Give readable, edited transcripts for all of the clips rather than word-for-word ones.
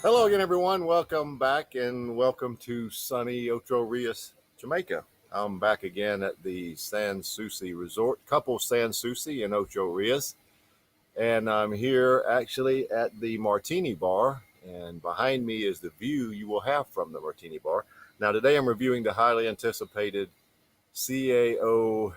Hello again, everyone. Welcome back and welcome to sunny Ocho Rios, Jamaica. I'm back again at the San Souci Resort, Couple San Souci in Ocho Rios. And I'm here actually at the Martini Bar. And behind me is the view you will have from the Martini Bar. Now, today I'm reviewing the highly anticipated CAO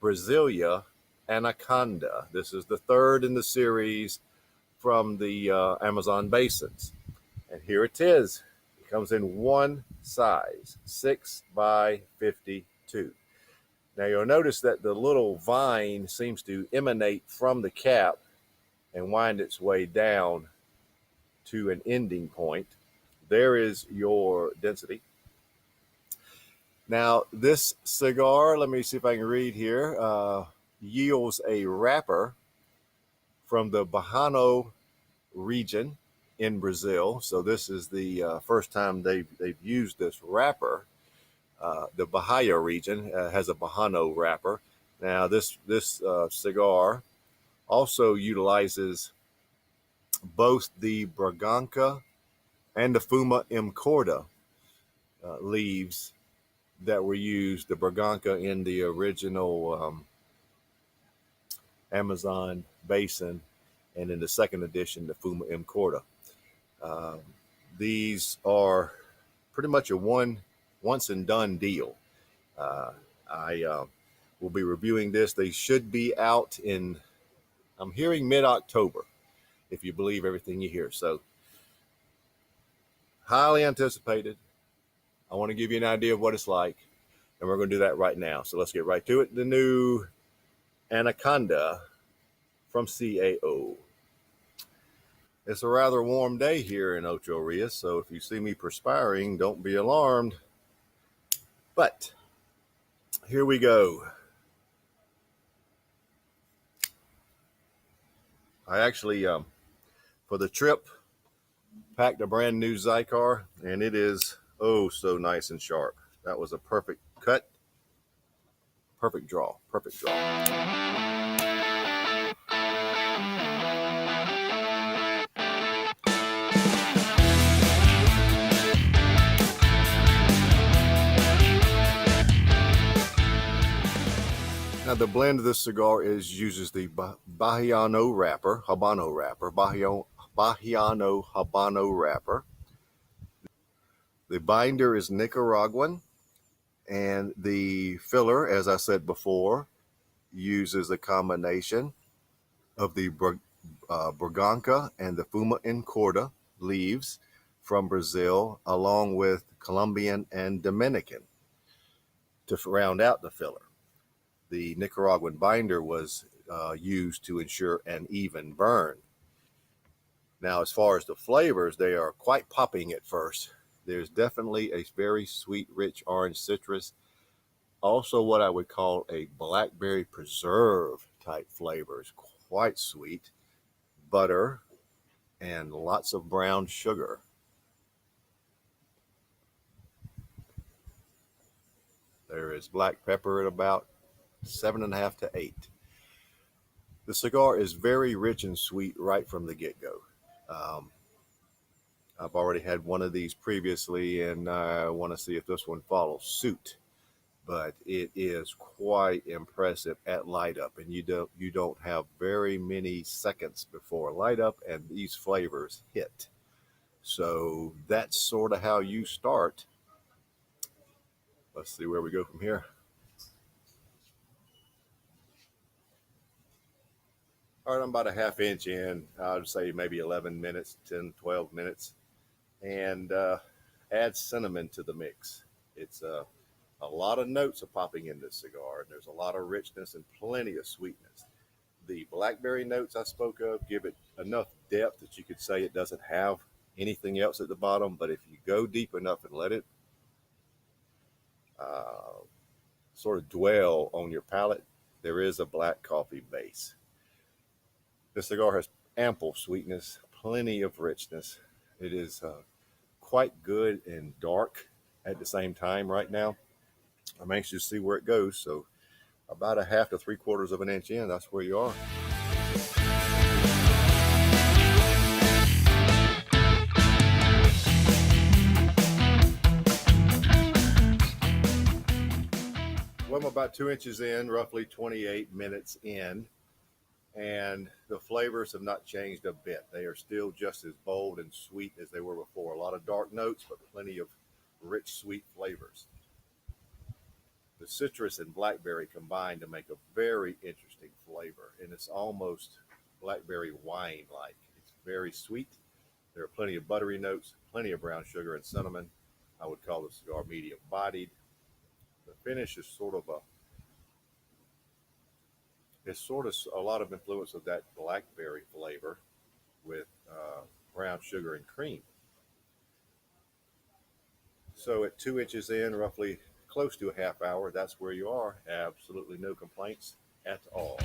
Brasilia Anaconda. This is the third in the series from the Amazon basins. And here it is. It comes in one size, 6 by 52. Now you'll notice that the little vine seems to emanate from the cap and wind its way down to an ending point. There is your density. Now this cigar, let me see if I can read here, yields a wrapper from the Bahano region in Brazil. So this is the first time they've used this wrapper. The Bahia region has a Bahano wrapper. Now this cigar also utilizes both the Braganca and the Fuma M. Corda leaves that were used, the Braganca in the original Amazon basin, and in the second edition, the Fuma M. Corda. These are pretty much a once and done deal. I will be reviewing this. They should be out in, I'm hearing mid-October, if you believe everything you hear. So highly anticipated. I want to give you an idea of what it's like, and we're going to do that right now. So let's get right to it. The new Anaconda from CAO. It's a rather warm day here in Ocho Rios, so if you see me perspiring, don't be alarmed. But here we go. I actually, for the trip, packed a brand new Cigar, and it is oh so nice and sharp. That was a perfect cut, perfect draw. Now the blend of this cigar uses the Bahano Habano wrapper. The binder is Nicaraguan, and the filler, as I said before, uses a combination of the Braganca and the Fuma M. Corda leaves from Brazil, along with Colombian and Dominican to round out the filler. The Nicaraguan binder was used to ensure an even burn. Now, as far as the flavors, they are quite popping at first. There's definitely a very sweet, rich orange citrus. Also what I would call a blackberry preserve type flavors, quite sweet. Butter and lots of brown sugar. There is black pepper at about 7.5 to 8. The cigar is very rich and sweet right from the get-go. I've already had one of these previously, and I want to see if this one follows suit. But it is quite impressive at light up, and you don't have very many seconds before light up, and these flavors hit. So that's sort of how you start. Let's see where we go from here. All right, I'm about a ½ inch in. I would say maybe 11 minutes, 10, 12 minutes. And add cinnamon to the mix. It's a lot of notes are popping in this cigar, and there's a lot of richness and plenty of sweetness. The blackberry notes I spoke of give it enough depth that you could say it doesn't have anything else at the bottom, but if you go deep enough and let it sort of dwell on your palate, there is a black coffee base. This cigar has ample sweetness, plenty of richness. It is quite good and dark at the same time right now. I'm anxious to see where it goes. So about a ½ to 3/4 of an inch in, that's where you are. about 2 inches in, roughly 28 minutes in, and the flavors have not changed a bit. They are still just as bold and sweet as they were before. A lot of dark notes, but plenty of rich, sweet flavors. The citrus and blackberry combine to make a very interesting flavor, and it's almost blackberry wine like. It's very sweet. There are plenty of buttery notes, plenty of brown sugar and cinnamon. I would call the cigar medium bodied. The finish is sort of a lot of influence of that blackberry flavor with brown sugar and cream. So at 2 inches in, roughly close to a half hour, that's where you are. Absolutely no complaints at all.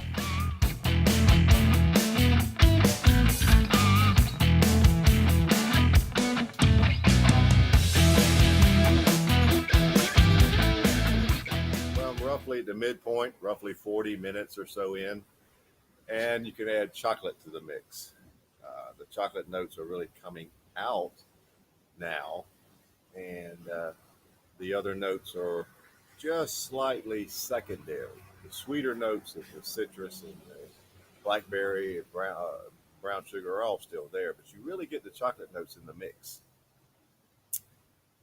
Well, I'm roughly at the midpoint, roughly 40 minutes or so in, and you can add chocolate to the mix. The chocolate notes are really coming out now, and the other notes are just slightly secondary. The sweeter notes of the citrus and the blackberry and brown sugar are all still there, but you really get the chocolate notes in the mix.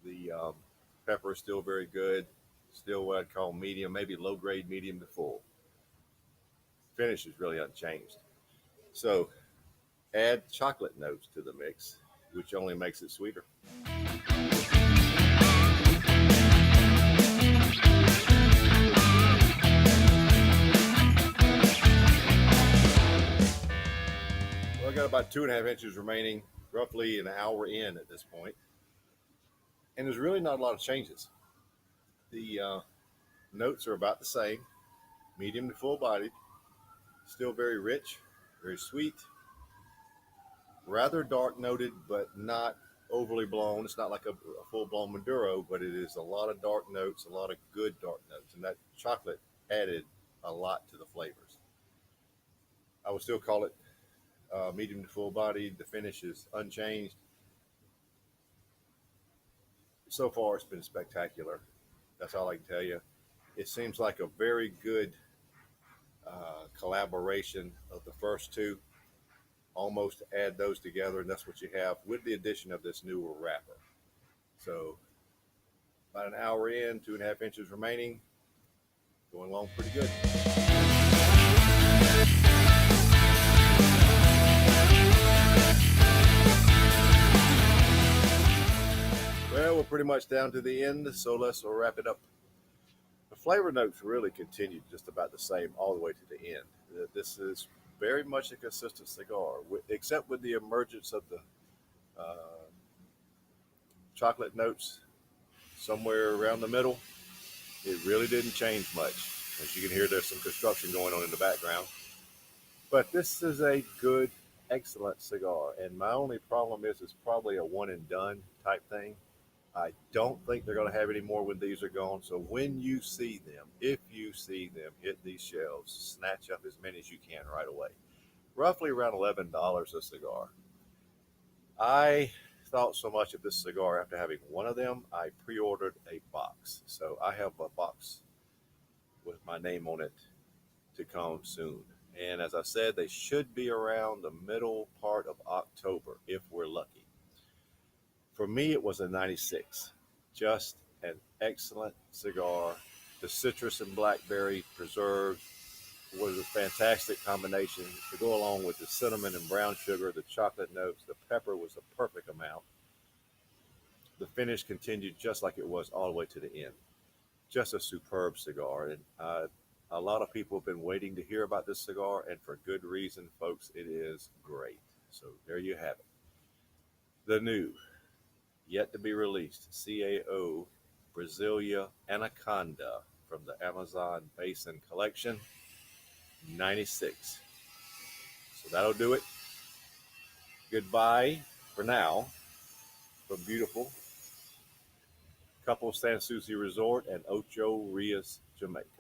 The pepper is still very good, still what I'd call medium, maybe low grade medium to full. Finish is really unchanged. So add chocolate notes to the mix, which only makes it sweeter. Well, I got about 2.5 inches remaining, roughly an hour in at this point, and there's really not a lot of changes. The notes are about the same, medium to full bodied, still very rich, very sweet, rather dark noted, but not overly blown. It's not like a full blown Maduro, but it is a lot of dark notes, a lot of good dark notes, and that chocolate added a lot to the flavors. I would still call it medium to full bodied. The finish is unchanged. So far, it's been spectacular. That's all I can tell you. It seems like a very good collaboration of the first two. Almost add those together, and that's what you have with the addition of this newer wrapper. So, about an hour in, 2.5 inches remaining, going along pretty good. Well, we're pretty much down to the end, so let's wrap it up. The flavor notes really continued just about the same all the way to the end. This is very much a consistent cigar, except with the emergence of the uh, chocolate notes somewhere around the middle. It really didn't change much. As you can hear, there's some construction going on in the background. But this is a good, excellent cigar. And my only problem is it's probably a one and done type thing. I don't think they're going to have any more when these are gone. So when you see them, if you see them hit these shelves, snatch up as many as you can right away. Roughly around $11 a cigar. I thought so much of this cigar after having one of them, I pre-ordered a box. So I have a box with my name on it to come soon. And as I said, they should be around the middle part of October if we're lucky. For me, it was a 96. Just an excellent cigar. The citrus and blackberry preserved was a fantastic combination to go along with the cinnamon and brown sugar, the chocolate notes. The pepper was the perfect amount. The finish continued just like it was all the way to the end. Just a superb cigar. And a lot of people have been waiting to hear about this cigar, and for good reason, folks. It is great. So there you have it. The new, yet to be released, CAO Brasilia Anaconda from the Amazon Basin Collection, 96. So that'll do it. Goodbye for now from beautiful Couple San Souci Resort and Ocho Rios, Jamaica.